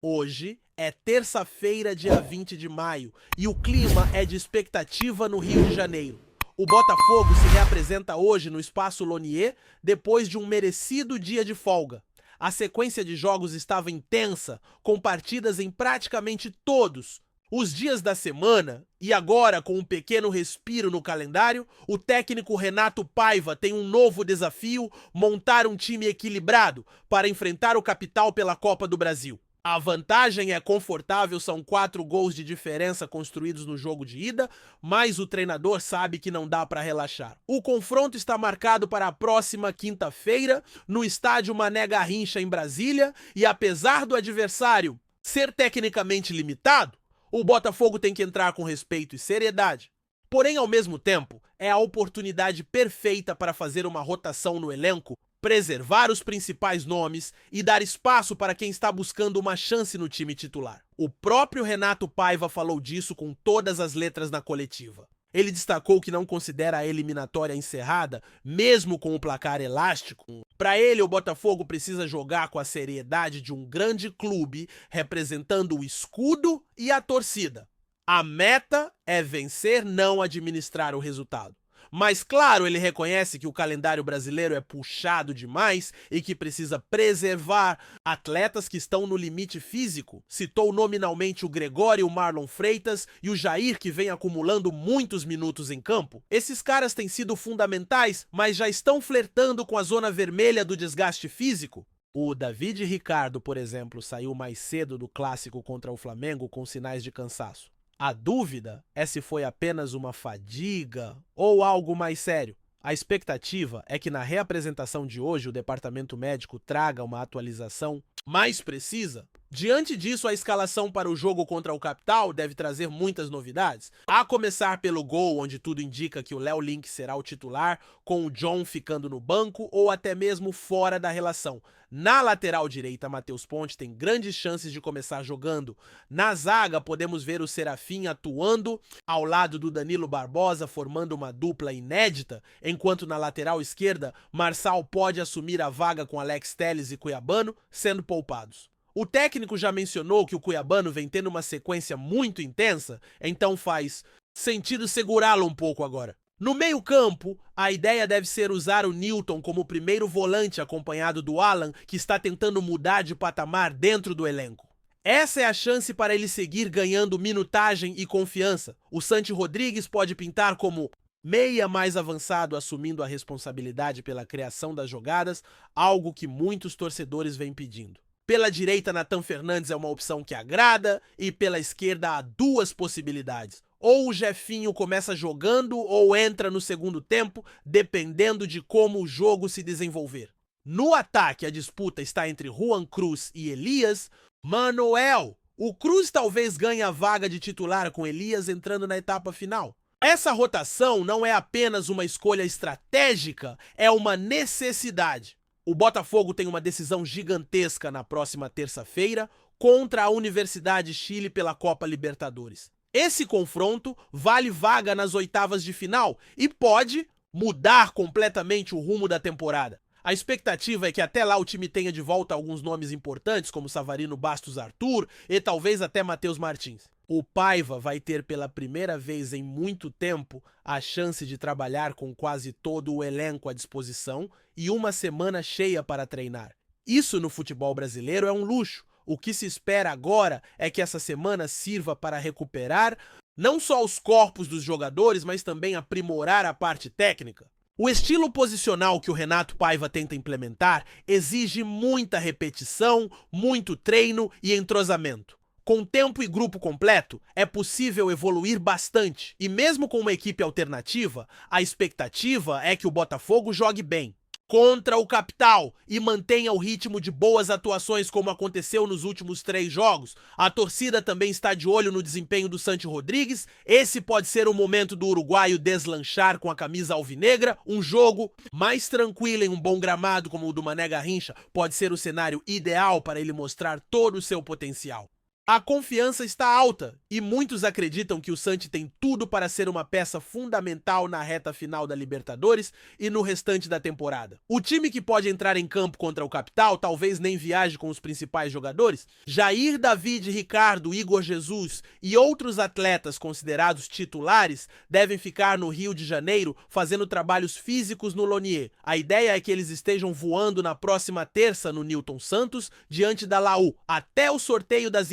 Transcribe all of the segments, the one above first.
Hoje é terça-feira, dia 20 de maio, e o clima é de expectativa no Rio de Janeiro. O Botafogo se reapresenta hoje no Espaço Lonier depois de um merecido dia de folga. A sequência de jogos estava intensa, com partidas em praticamente todos os dias da semana, e agora, com um pequeno respiro no calendário, o técnico Renato Paiva tem um novo desafio: montar um time equilibrado para enfrentar o Capital pela Copa do Brasil. A vantagem é confortável, são 4 gols de diferença construídos no jogo de ida, mas o treinador sabe que não dá para relaxar. O confronto está marcado para a próxima quinta-feira, no estádio Mané Garrincha, em Brasília, e apesar do adversário ser tecnicamente limitado, o Botafogo tem que entrar com respeito e seriedade. Porém, ao mesmo tempo, é a oportunidade perfeita para fazer uma rotação no elenco, preservar os principais nomes e dar espaço para quem está buscando uma chance no time titular. O próprio Renato Paiva falou disso com todas as letras na coletiva. Ele destacou que não considera a eliminatória encerrada, mesmo com o placar elástico. Para ele, o Botafogo precisa jogar com a seriedade de um grande clube, representando o escudo e a torcida. A meta é vencer, não administrar o resultado. Mas, claro, ele reconhece que o calendário brasileiro é puxado demais e que precisa preservar atletas que estão no limite físico. Citou nominalmente o Gregório, o Marlon Freitas e o Jair, que vem acumulando muitos minutos em campo. Esses caras têm sido fundamentais, mas já estão flertando com a zona vermelha do desgaste físico. O David Ricardo, por exemplo, saiu mais cedo do clássico contra o Flamengo com sinais de cansaço. A dúvida é se foi apenas uma fadiga ou algo mais sério. A expectativa é que na reapresentação de hoje o departamento médico traga uma atualização mais precisa. Diante disso, a escalação para o jogo contra o Capital deve trazer muitas novidades, a começar pelo gol, onde tudo indica que o Léo Link será o titular, com o John ficando no banco ou até mesmo fora da relação. Na lateral direita, Matheus Ponte tem grandes chances de começar jogando. Na zaga, podemos ver o Serafim atuando ao lado do Danilo Barbosa, formando uma dupla inédita, enquanto na lateral esquerda, Marçal pode assumir a vaga com Alex Telles e Cuiabano, sendo poupados. O técnico já mencionou que o Cuiabano vem tendo uma sequência muito intensa, então faz sentido segurá-lo um pouco agora. No meio-campo, a ideia deve ser usar o Newton como primeiro volante, acompanhado do Alan, que está tentando mudar de patamar dentro do elenco. Essa é a chance para ele seguir ganhando minutagem e confiança. O Santi Rodrigues pode pintar como meia mais avançado, assumindo a responsabilidade pela criação das jogadas, algo que muitos torcedores vêm pedindo. Pela direita, Nathan Fernandes é uma opção que agrada, e pela esquerda há duas possibilidades. Ou o Jefinho começa jogando ou entra no segundo tempo, dependendo de como o jogo se desenvolver. No ataque, a disputa está entre Juan Cruz e Elias. Manuel! O Cruz talvez ganhe a vaga de titular com Elias entrando na etapa final. Essa rotação não é apenas uma escolha estratégica, é uma necessidade. O Botafogo tem uma decisão gigantesca na próxima terça-feira contra a Universidade Chile pela Copa Libertadores. Esse confronto vale vaga nas oitavas de final e pode mudar completamente o rumo da temporada. A expectativa é que até lá o time tenha de volta alguns nomes importantes, como Savarino Bastos Arthur e talvez até Matheus Martins. O Paiva vai ter pela primeira vez em muito tempo a chance de trabalhar com quase todo o elenco à disposição e uma semana cheia para treinar. Isso no futebol brasileiro é um luxo. O que se espera agora é que essa semana sirva para recuperar não só os corpos dos jogadores, mas também aprimorar a parte técnica. O estilo posicional que o Renato Paiva tenta implementar exige muita repetição, muito treino e entrosamento. Com tempo e grupo completo, é possível evoluir bastante. E mesmo com uma equipe alternativa, a expectativa é que o Botafogo jogue bem contra o Capital e mantenha o ritmo de boas atuações como aconteceu nos últimos 3 jogos. A torcida também está de olho no desempenho do Santi Rodrigues. Esse pode ser o momento do uruguaio deslanchar com a camisa alvinegra. Um jogo mais tranquilo em um bom gramado como o do Mané Garrincha pode ser o cenário ideal para ele mostrar todo o seu potencial. A confiança está alta e muitos acreditam que o Santi tem tudo para ser uma peça fundamental na reta final da Libertadores e no restante da temporada. O time que pode entrar em campo contra o Capital talvez nem viaje com os principais jogadores. Jair, David, Ricardo, Igor Jesus e outros atletas considerados titulares devem ficar no Rio de Janeiro fazendo trabalhos físicos no Lonier. A ideia é que eles estejam voando na próxima terça no Newton Santos diante da Laú, até o sorteio das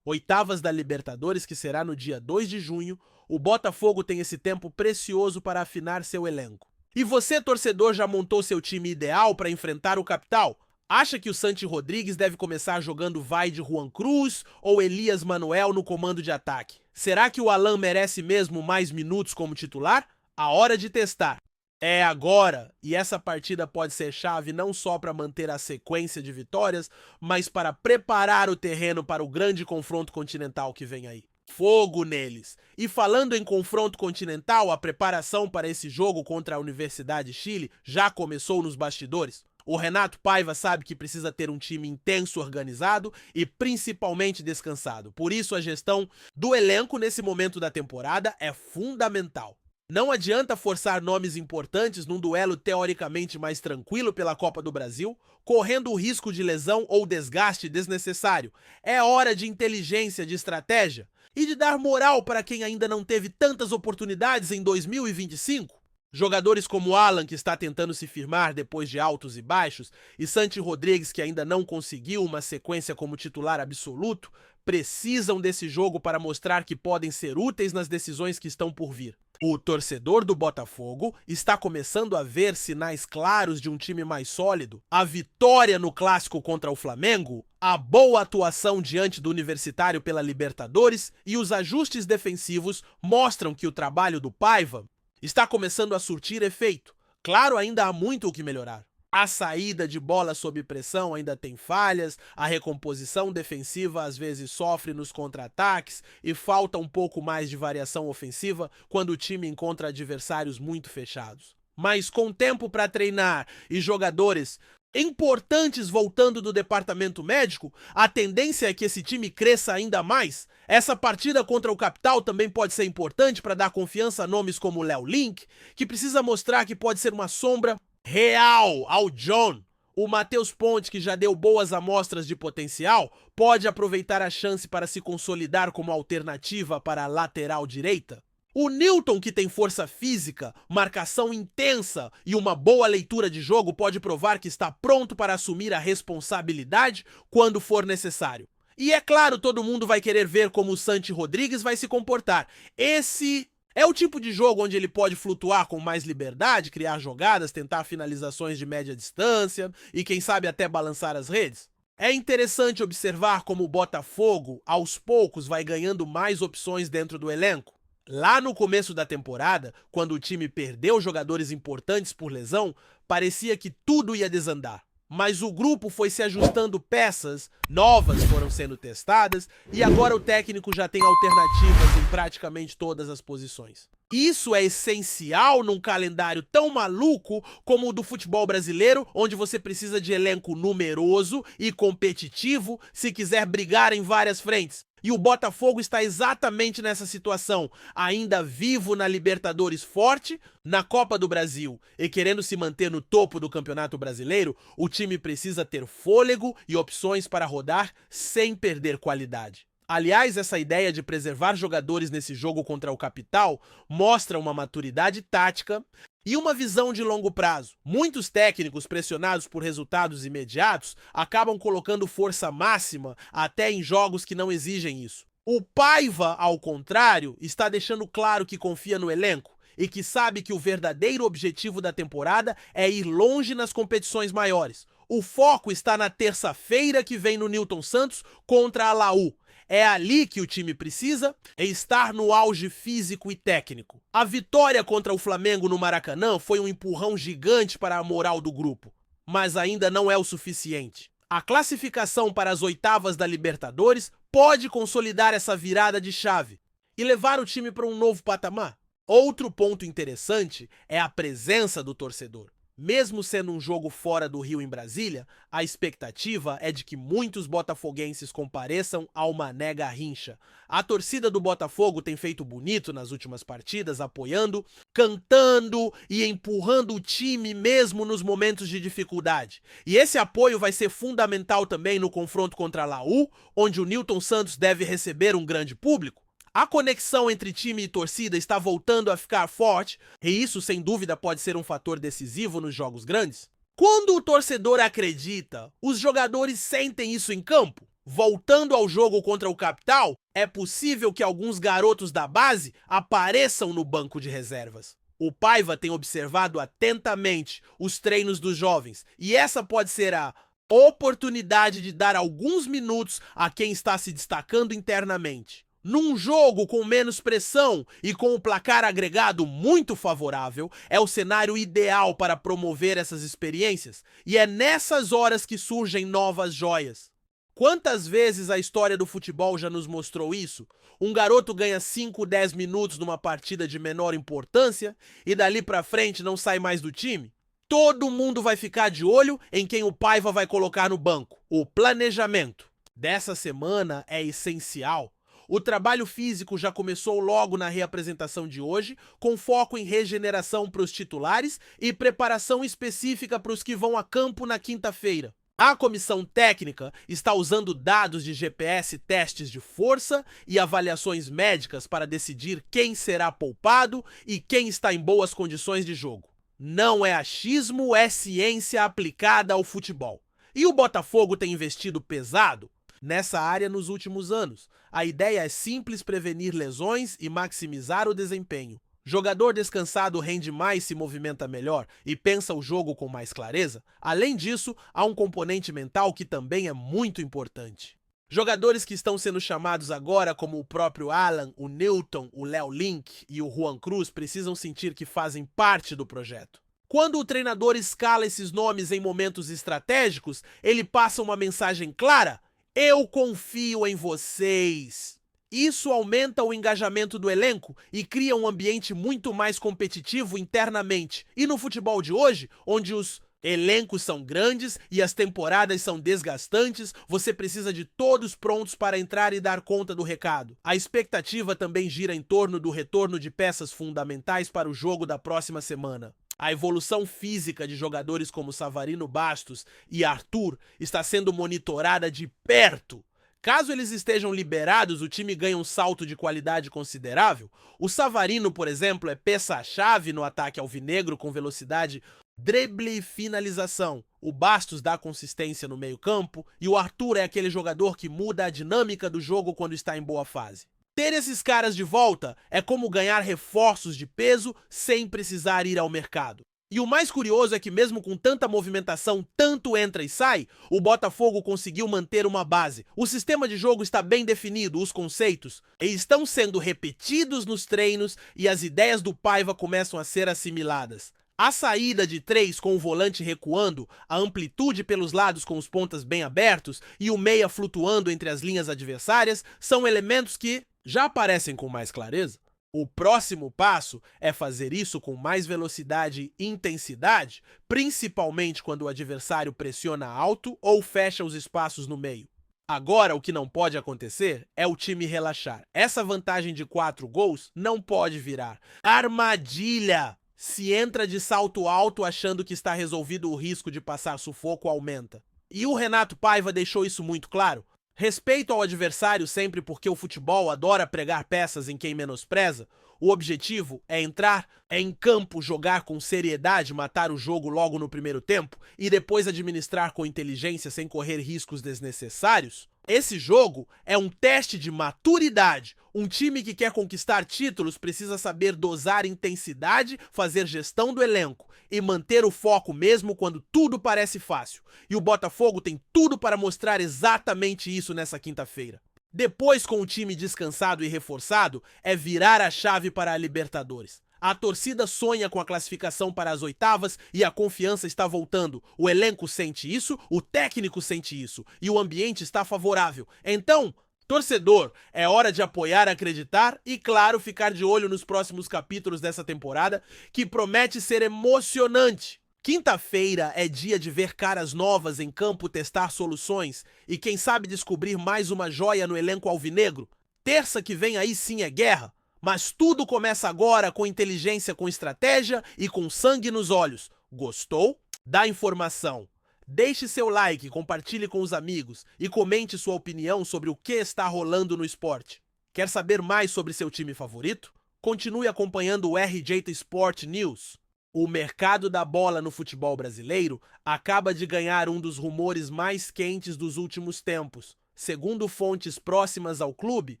oitavas da Libertadores, que será no dia 2 de junho, o Botafogo tem esse tempo precioso para afinar seu elenco. E você, torcedor, já montou seu time ideal para enfrentar o Capital? Acha que o Santi Rodrigues deve começar jogando vai de Juan Cruz ou Elias Manuel no comando de ataque? Será que o Alan merece mesmo mais minutos como titular? A hora de testar. É agora, e essa partida pode ser chave não só para manter a sequência de vitórias, mas para preparar o terreno para o grande confronto continental que vem aí. Fogo neles! E falando em confronto continental, a preparação para esse jogo contra a Universidade de Chile já começou nos bastidores. O Renato Paiva sabe que precisa ter um time intenso, organizado e principalmente descansado. Por isso a gestão do elenco nesse momento da temporada é fundamental. Não adianta forçar nomes importantes num duelo teoricamente mais tranquilo pela Copa do Brasil, correndo o risco de lesão ou desgaste desnecessário. É hora de inteligência, de estratégia e de dar moral para quem ainda não teve tantas oportunidades em 2025. Jogadores como Alan, que está tentando se firmar depois de altos e baixos, e Santi Rodrigues, que ainda não conseguiu uma sequência como titular absoluto, precisam desse jogo para mostrar que podem ser úteis nas decisões que estão por vir. O torcedor do Botafogo está começando a ver sinais claros de um time mais sólido. A vitória no clássico contra o Flamengo, a boa atuação diante do Universitário pela Libertadores e os ajustes defensivos mostram que o trabalho do Paiva está começando a surtir efeito. Claro, ainda há muito o que melhorar. A saída de bola sob pressão ainda tem falhas, a recomposição defensiva às vezes sofre nos contra-ataques e falta um pouco mais de variação ofensiva quando o time encontra adversários muito fechados. Mas com tempo para treinar e jogadores importantes voltando do departamento médico, a tendência é que esse time cresça ainda mais. Essa partida contra o Capital também pode ser importante para dar confiança a nomes como Léo Link, que precisa mostrar que pode ser uma sombra real ao John. O Matheus Ponte, que já deu boas amostras de potencial, pode aproveitar a chance para se consolidar como alternativa para a lateral direita. O Newton, que tem força física, marcação intensa e uma boa leitura de jogo, pode provar que está pronto para assumir a responsabilidade quando for necessário. E é claro, todo mundo vai querer ver como o Santi Rodrigues vai se comportar. Esse é o tipo de jogo onde ele pode flutuar com mais liberdade, criar jogadas, tentar finalizações de média distância e quem sabe até balançar as redes. É interessante observar como o Botafogo, aos poucos, vai ganhando mais opções dentro do elenco. Lá no começo da temporada, quando o time perdeu jogadores importantes por lesão, parecia que tudo ia desandar. Mas o grupo foi se ajustando, peças novas foram sendo testadas e agora o técnico já tem alternativas em praticamente todas as posições. Isso é essencial num calendário tão maluco como o do futebol brasileiro, onde você precisa de elenco numeroso e competitivo se quiser brigar em várias frentes. E o Botafogo está exatamente nessa situação, ainda vivo na Libertadores forte, na Copa do Brasil e querendo se manter no topo do Campeonato Brasileiro, o time precisa ter fôlego e opções para rodar sem perder qualidade. Aliás, essa ideia de preservar jogadores nesse jogo contra o Capital mostra uma maturidade tática e uma visão de longo prazo. Muitos técnicos pressionados por resultados imediatos acabam colocando força máxima até em jogos que não exigem isso. O Paiva, ao contrário, está deixando claro que confia no elenco e que sabe que o verdadeiro objetivo da temporada é ir longe nas competições maiores. O foco está na terça-feira que vem no Newton Santos contra a Laú. É ali que o time precisa estar no auge físico e técnico. A vitória contra o Flamengo no Maracanã foi um empurrão gigante para a moral do grupo, mas ainda não é o suficiente. A classificação para as oitavas da Libertadores pode consolidar essa virada de chave e levar o time para um novo patamar. Outro ponto interessante é a presença do torcedor. Mesmo sendo um jogo fora do Rio em Brasília, a expectativa é de que muitos botafoguenses compareçam ao Mané Garrincha. A torcida do Botafogo tem feito bonito nas últimas partidas, apoiando, cantando e empurrando o time mesmo nos momentos de dificuldade. E esse apoio vai ser fundamental também no confronto contra a Laú, onde o Nilton Santos deve receber um grande público. A conexão entre time e torcida está voltando a ficar forte, e isso sem dúvida pode ser um fator decisivo nos jogos grandes. Quando o torcedor acredita, os jogadores sentem isso em campo. Voltando ao jogo contra o Capital, é possível que alguns garotos da base apareçam no banco de reservas. O Paiva tem observado atentamente os treinos dos jovens, e essa pode ser a oportunidade de dar alguns minutos a quem está se destacando internamente. Num jogo com menos pressão e com o placar agregado muito favorável, é o cenário ideal para promover essas experiências, e é nessas horas que surgem novas joias. Quantas vezes a história do futebol já nos mostrou isso? Um garoto ganha 5, 10 minutos numa partida de menor importância e dali pra frente não sai mais do time? Todo mundo vai ficar de olho em quem o Paiva vai colocar no banco. O planejamento dessa semana é essencial. O trabalho físico já começou logo na reapresentação de hoje, com foco em regeneração para os titulares e preparação específica para os que vão a campo na quinta-feira. A comissão técnica está usando dados de GPS, testes de força e avaliações médicas para decidir quem será poupado e quem está em boas condições de jogo. Não é achismo, é ciência aplicada ao futebol. E o Botafogo tem investido pesado nessa área nos últimos anos. A ideia é simples: prevenir lesões e maximizar o desempenho. Jogador descansado rende mais, se movimenta melhor e pensa o jogo com mais clareza. Além disso, há um componente mental que também é muito importante. Jogadores que estão sendo chamados agora, como o próprio Alan, o Newton, o Léo Link e o Juan Cruz, precisam sentir que fazem parte do projeto. Quando o treinador escala esses nomes em momentos estratégicos, ele passa uma mensagem clara: eu confio em vocês. Isso aumenta o engajamento do elenco e cria um ambiente muito mais competitivo internamente. E no futebol de hoje, onde os elencos são grandes e as temporadas são desgastantes, você precisa de todos prontos para entrar e dar conta do recado. A expectativa também gira em torno do retorno de peças fundamentais para o jogo da próxima semana. A evolução física de jogadores como Savarino Bastos e Arthur está sendo monitorada de perto. Caso eles estejam liberados, o time ganha um salto de qualidade considerável. O Savarino, por exemplo, é peça-chave no ataque alvinegro com velocidade, drible e finalização. O Bastos dá consistência no meio-campo e o Arthur é aquele jogador que muda a dinâmica do jogo quando está em boa fase. Ter esses caras de volta é como ganhar reforços de peso sem precisar ir ao mercado. E o mais curioso é que mesmo com tanta movimentação, tanto entra e sai, o Botafogo conseguiu manter uma base. O sistema de jogo está bem definido, os conceitos estão sendo repetidos nos treinos e as ideias do Paiva começam a ser assimiladas. A saída de 3 com o volante recuando, a amplitude pelos lados com os pontas bem abertos e o meia flutuando entre as linhas adversárias são elementos que já aparecem com mais clareza. O próximo passo é fazer isso com mais velocidade e intensidade, principalmente quando o adversário pressiona alto ou fecha os espaços no meio. Agora, o que não pode acontecer é o time relaxar. Essa vantagem de 4 gols não pode virar armadilha. Se entra de salto alto achando que está resolvido, o risco de passar sufoco aumenta. E o Renato Paiva deixou isso muito claro. Respeito ao adversário sempre, porque o futebol adora pregar peças em quem menospreza. O objetivo é entrar em campo, jogar com seriedade, matar o jogo logo no primeiro tempo e depois administrar com inteligência sem correr riscos desnecessários. Esse jogo é um teste de maturidade. Um time que quer conquistar títulos precisa saber dosar intensidade, fazer gestão do elenco e manter o foco mesmo quando tudo parece fácil. E o Botafogo tem tudo para mostrar exatamente isso nessa quinta-feira. Depois, com o time descansado e reforçado, é virar a chave para a Libertadores. A torcida sonha com a classificação para as oitavas e a confiança está voltando. O elenco sente isso, o técnico sente isso e o ambiente está favorável. Então, torcedor, é hora de apoiar, acreditar e, claro, ficar de olho nos próximos capítulos dessa temporada, que promete ser emocionante. Quinta-feira é dia de ver caras novas em campo, testar soluções e quem sabe descobrir mais uma joia no elenco alvinegro. Terça que vem aí sim é guerra, mas tudo começa agora com inteligência, com estratégia e com sangue nos olhos. Gostou? Dá informação. Deixe seu like, compartilhe com os amigos e comente sua opinião sobre o que está rolando no esporte. Quer saber mais sobre seu time favorito? Continue acompanhando o RJ Sport News. O mercado da bola no futebol brasileiro acaba de ganhar um dos rumores mais quentes dos últimos tempos. Segundo fontes próximas ao clube,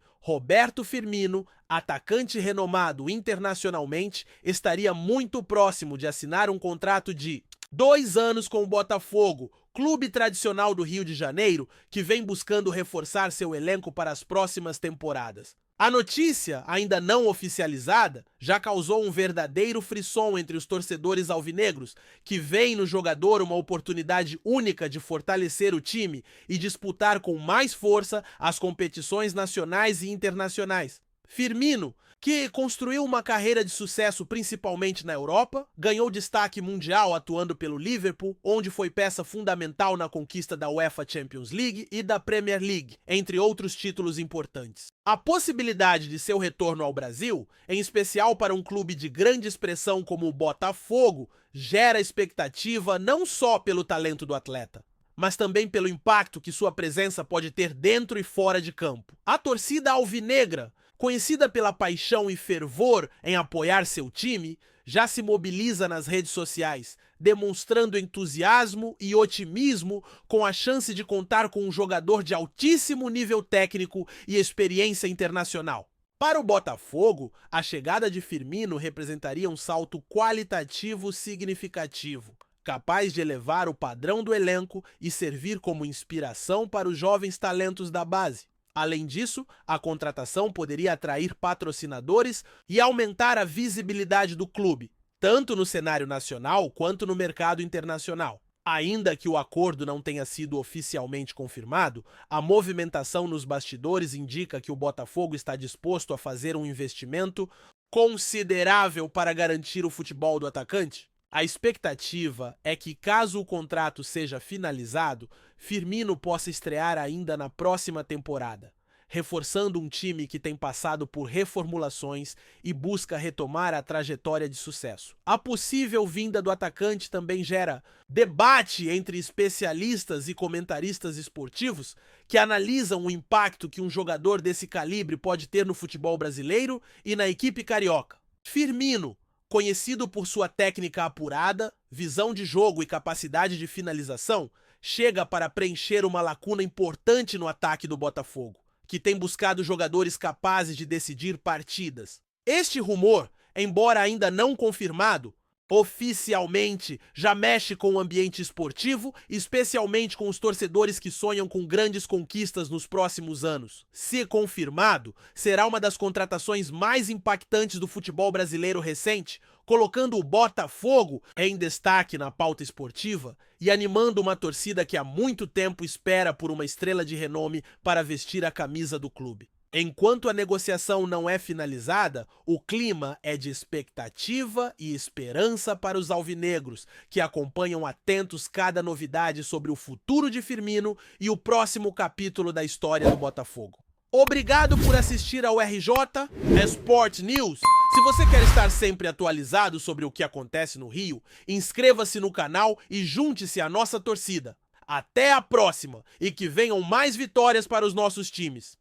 Roberto Firmino, atacante renomado internacionalmente, estaria muito próximo de assinar um contrato de 2 anos com o Botafogo, clube tradicional do Rio de Janeiro, que vem buscando reforçar seu elenco para as próximas temporadas. A notícia, ainda não oficializada, já causou um verdadeiro frisson entre os torcedores alvinegros, que veem no jogador uma oportunidade única de fortalecer o time e disputar com mais força as competições nacionais e internacionais. Firmino, que construiu uma carreira de sucesso principalmente na Europa, ganhou destaque mundial atuando pelo Liverpool, onde foi peça fundamental na conquista da UEFA Champions League e da Premier League, entre outros títulos importantes. A possibilidade de seu retorno ao Brasil, em especial para um clube de grande expressão como o Botafogo, gera expectativa não só pelo talento do atleta, mas também pelo impacto que sua presença pode ter dentro e fora de campo. A torcida alvinegra, conhecida pela paixão e fervor em apoiar seu time, já se mobiliza nas redes sociais, demonstrando entusiasmo e otimismo com a chance de contar com um jogador de altíssimo nível técnico e experiência internacional. Para o Botafogo, a chegada de Firmino representaria um salto qualitativo significativo, capaz de elevar o padrão do elenco e servir como inspiração para os jovens talentos da base. Além disso, a contratação poderia atrair patrocinadores e aumentar a visibilidade do clube, tanto no cenário nacional quanto no mercado internacional. Ainda que o acordo não tenha sido oficialmente confirmado, a movimentação nos bastidores indica que o Botafogo está disposto a fazer um investimento considerável para garantir o futebol do atacante. A expectativa é que, caso o contrato seja finalizado, Firmino possa estrear ainda na próxima temporada, reforçando um time que tem passado por reformulações e busca retomar a trajetória de sucesso. A possível vinda do atacante também gera debate entre especialistas e comentaristas esportivos que analisam o impacto que um jogador desse calibre pode ter no futebol brasileiro e na equipe carioca. Firmino, conhecido por sua técnica apurada, visão de jogo e capacidade de finalização, chega para preencher uma lacuna importante no ataque do Botafogo, que tem buscado jogadores capazes de decidir partidas. Este rumor, embora ainda não confirmado, oficialmente já mexe com o ambiente esportivo, especialmente com os torcedores que sonham com grandes conquistas nos próximos anos. Se confirmado, será uma das contratações mais impactantes do futebol brasileiro recente, colocando o Botafogo em destaque na pauta esportiva e animando uma torcida que há muito tempo espera por uma estrela de renome para vestir a camisa do clube. Enquanto a negociação não é finalizada, o clima é de expectativa e esperança para os alvinegros, que acompanham atentos cada novidade sobre o futuro de Firmino e o próximo capítulo da história do Botafogo. Obrigado por assistir ao RJ Sport News. Se você quer estar sempre atualizado sobre o que acontece no Rio, inscreva-se no canal e junte-se à nossa torcida. Até a próxima e que venham mais vitórias para os nossos times.